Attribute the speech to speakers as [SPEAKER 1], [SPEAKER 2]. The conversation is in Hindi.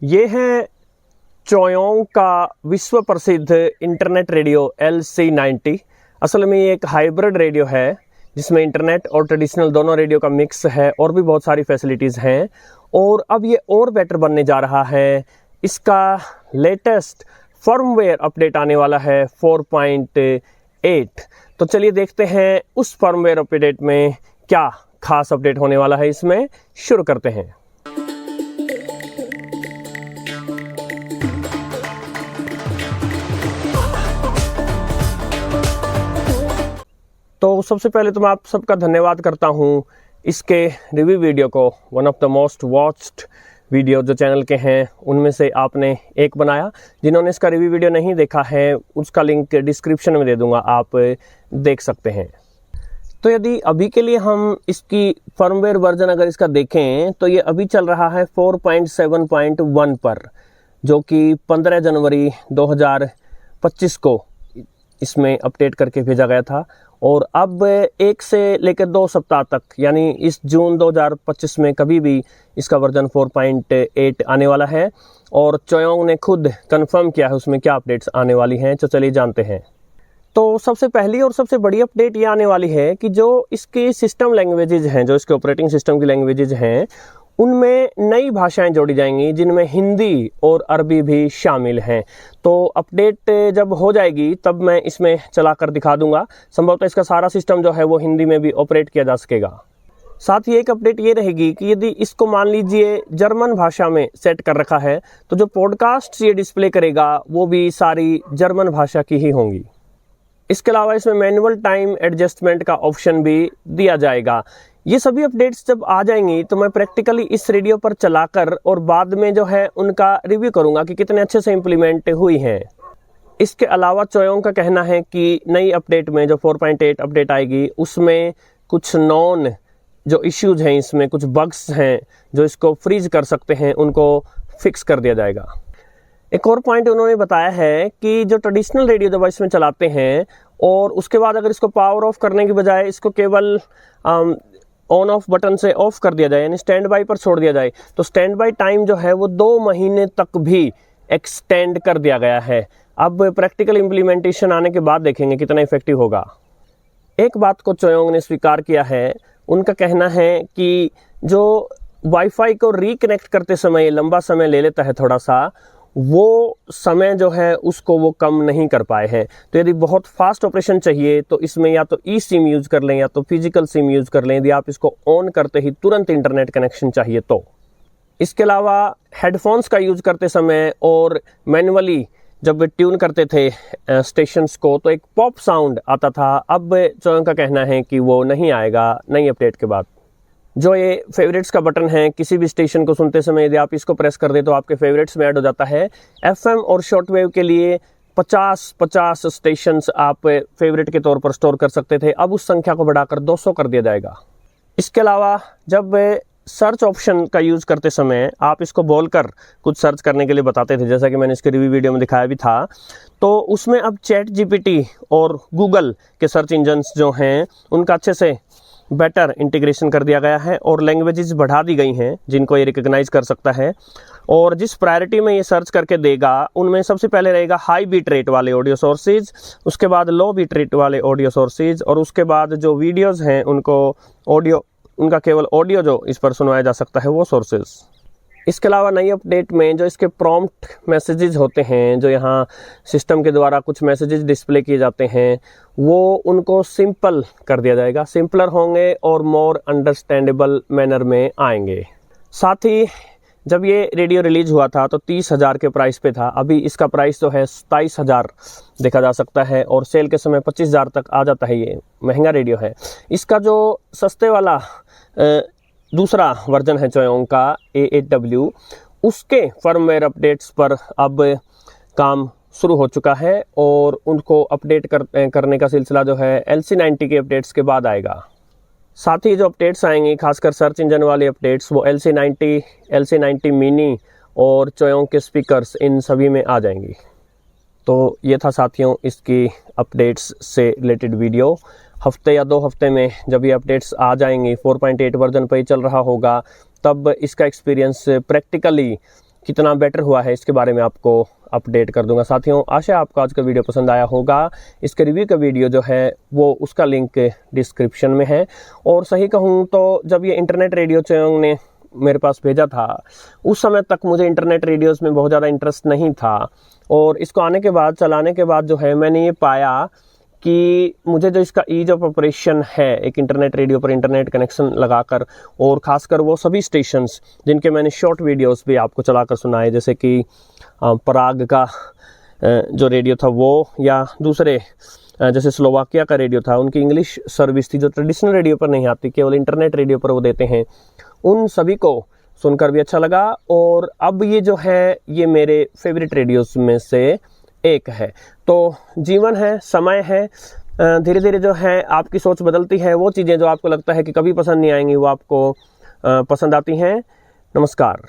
[SPEAKER 1] ये है चोयोंग का विश्व प्रसिद्ध इंटरनेट रेडियो LC90। असल में ये एक हाइब्रिड रेडियो है जिसमें इंटरनेट और ट्रेडिशनल दोनों रेडियो का मिक्स है और भी बहुत सारी फैसिलिटीज़ हैं। और अब ये और बेटर बनने जा रहा है। इसका लेटेस्ट फर्मवेयर अपडेट आने वाला है 4.8। तो चलिए देखते हैं उस फर्मवेयर अपडेट में क्या खास अपडेट होने वाला है। इसमें शुरू करते हैं। तो सबसे पहले तो मैं आप सबका धन्यवाद करता हूँ इसके रिव्यू वीडियो को, one of the most watched video जो चैनल के हैं उनमें से आपने एक बनाया। जिन्होंने इसका रिव्यू वीडियो नहीं देखा है उसका लिंक डिस्क्रिप्शन में दे दूंगा, आप देख सकते हैं। तो यदि अभी के लिए हम इसकी फर्मवेयर वर्जन अगर इसका देखें तो ये अभी चल रहा है 4.7.1 पर, जो कि 15 जनवरी 2025 को इसमें अपडेट करके भेजा गया था। और अब 1 से लेकर 2 सप्ताह तक, यानी इस जून 2025 में कभी भी इसका वर्जन 4.8 आने वाला है। और चोयोंग ने खुद कंफर्म किया है उसमें क्या अपडेट्स आने वाली हैं। तो चलिए जानते हैं। तो सबसे पहली और सबसे बड़ी अपडेट ये आने वाली है कि जो इसकी सिस्टम लैंग्वेजेज हैं, जो इसके ऑपरेटिंग सिस्टम की लैंग्वेजेज हैं, उनमें नई भाषाएं जोड़ी जाएंगी जिनमें हिंदी और अरबी भी शामिल हैं। तो अपडेट जब हो जाएगी तब मैं इसमें चलाकर दिखा दूंगा। संभवतः इसका सारा सिस्टम जो है वो हिंदी में भी ऑपरेट किया जा सकेगा। साथ ही एक अपडेट ये रहेगी कि यदि इसको मान लीजिए जर्मन भाषा में सेट कर रखा है तो जो पॉडकास्ट ये डिस्प्ले करेगा वो भी सारी जर्मन भाषा की ही होंगी। इसके अलावा इसमें मैनुअल टाइम एडजस्टमेंट का ऑप्शन भी दिया जाएगा। ये सभी अपडेट्स जब आ जाएंगी तो मैं प्रैक्टिकली इस रेडियो पर चलाकर और बाद में जो है उनका रिव्यू करूंगा कि कितने अच्छे से इम्प्लीमेंट हुई हैं। इसके अलावा चोयोंग का कहना है कि नई अपडेट में जो 4.8 अपडेट आएगी उसमें कुछ नॉन जो इश्यूज हैं, इसमें कुछ बग्स हैं जो इसको फ्रीज कर सकते हैं, उनको फिक्स कर दिया जाएगा। एक और पॉइंट उन्होंने बताया है कि जो ट्रेडिशनल रेडियो जब इसमें चलाते हैं और उसके बाद अगर इसको पावर ऑफ करने की बजाय इसको केवल ऑन ऑफ बटन से ऑफ कर दिया जाए, यानी स्टैंड बाई पर छोड़ दिया जाए, तो स्टैंड बाई टाइम जो है वो 2 महीने तक भी एक्सटेंड कर दिया गया है। अब प्रैक्टिकल इम्प्लीमेंटेशन आने के बाद देखेंगे कितना इफेक्टिव होगा। एक बात को चोयोंग ने स्वीकार किया है। उनका कहना है कि जो वाईफाई को रिकनेक्ट करते समय लंबा समय ले लेता है थोड़ा सा, वो समय जो है उसको वो कम नहीं कर पाए हैं। तो यदि बहुत फास्ट ऑपरेशन चाहिए तो इसमें या तो ई सिम यूज कर लें या तो फिजिकल सिम यूज कर लें, यदि आप इसको ऑन करते ही तुरंत इंटरनेट कनेक्शन चाहिए तो। इसके अलावा हेडफोन्स का यूज करते समय और मैनुअली जब ट्यून करते थे स्टेशंस को तो एक पॉप साउंड आता था। अब चोयोंग का कहना है कि वो नहीं आएगा नई अपडेट के बाद। जो ये फेवरेट्स का बटन है, किसी भी स्टेशन को सुनते समय यदि आप इसको प्रेस कर दे तो आपके फेवरेट्स में ऐड हो जाता है। FM और शॉर्टवेव के लिए 50 स्टेशंस आप फेवरेट के तौर पर स्टोर कर सकते थे, अब उस संख्या को बढ़ाकर 200 कर दिया जाएगा। इसके अलावा जब सर्च ऑप्शन का यूज करते समय आप इसको बोलकर कुछ सर्च करने के लिए बताते थे, जैसा कि मैंने इसके रिव्यू वीडियो में दिखाया भी था, तो उसमें अब ChatGPT और गूगल के सर्च इंजन्स जो हैं उनका अच्छे से बेटर इंटीग्रेशन कर दिया गया है और लैंग्वेजेस बढ़ा दी गई हैं जिनको ये रिकग्नाइज कर सकता है। और जिस प्रायोरिटी में ये सर्च करके देगा उनमें सबसे पहले रहेगा हाई बीट रेट वाले ऑडियो सोर्सेज, उसके बाद लो बीट रेट वाले ऑडियो सोर्सेज, और उसके बाद जो वीडियोस हैं उनका केवल ऑडियो जो इस पर सुनवाया जा सकता है वो सोर्सेज। इसके अलावा नई अपडेट में जो इसके प्रॉम्प्ट मैसेजेस होते हैं, जो यहाँ सिस्टम के द्वारा कुछ मैसेजेस डिस्प्ले किए जाते हैं, वो उनको सिंपल कर दिया जाएगा, सिंपलर होंगे और मोर अंडरस्टैंडेबल मैनर में आएंगे। साथ ही जब ये रेडियो रिलीज हुआ था तो 30,000 के प्राइस पे था, अभी इसका प्राइस जो है 27,000 देखा जा सकता है और सेल के समय 25,000 तक आ जाता है। ये महंगा रेडियो है। इसका जो सस्ते वाला दूसरा वर्जन है चोयोंग का A8W, उसके फर्मवेयर अपडेट्स पर अब काम शुरू हो चुका है और उनको अपडेट करने का सिलसिला जो है LC90 के अपडेट्स के बाद आएगा। साथ ही जो अपडेट्स आएंगी खासकर सर्च इंजन वाले अपडेट्स वो LC90 मिनी और चोयोंग के स्पीकर्स इन सभी में आ जाएंगी। तो ये था साथियों इसकी अपडेट्स से रिलेटेड वीडियो। हफ्ते या 2 हफ्ते में जब ये अपडेट्स आ जाएंगी, 4.8 वर्जन पर ही चल रहा होगा, तब इसका एक्सपीरियंस प्रैक्टिकली कितना बेटर हुआ है इसके बारे में आपको अपडेट कर दूंगा। साथियों, आशा है आपको आज का वीडियो पसंद आया होगा। इसके रिव्यू का वीडियो जो है वो उसका लिंक डिस्क्रिप्शन में है। और सही कहूँ तो जब ये इंटरनेट रेडियो चैनल ने मेरे पास भेजा था, उस समय तक मुझे इंटरनेट रेडियोज़ में बहुत ज़्यादा इंटरेस्ट नहीं था। और इसको आने के बाद, चलाने के बाद जो है मैंने ये पाया कि मुझे जो इसका ईज ऑफ ऑपरेशन है, एक इंटरनेट रेडियो पर इंटरनेट कनेक्शन लगाकर, और ख़ासकर वो सभी स्टेशंस जिनके मैंने शॉर्ट वीडियोस भी आपको चलाकर सुनाए, जैसे कि पराग का जो रेडियो था वो, या दूसरे जैसे स्लोवाकिया का रेडियो था, उनकी इंग्लिश सर्विस थी जो ट्रेडिशनल रेडियो पर नहीं आती, केवल इंटरनेट रेडियो पर वो देते हैं। उन सभी को सुनकर भी अच्छा लगा। और अब ये जो है ये मेरे फेवरेट रेडियोस में से एक है। तो जीवन है, समय है, धीरे धीरे जो है आपकी सोच बदलती है। वो चीज़ें जो आपको लगता है कि कभी पसंद नहीं आएंगी, वो आपको पसंद आती हैं। नमस्कार।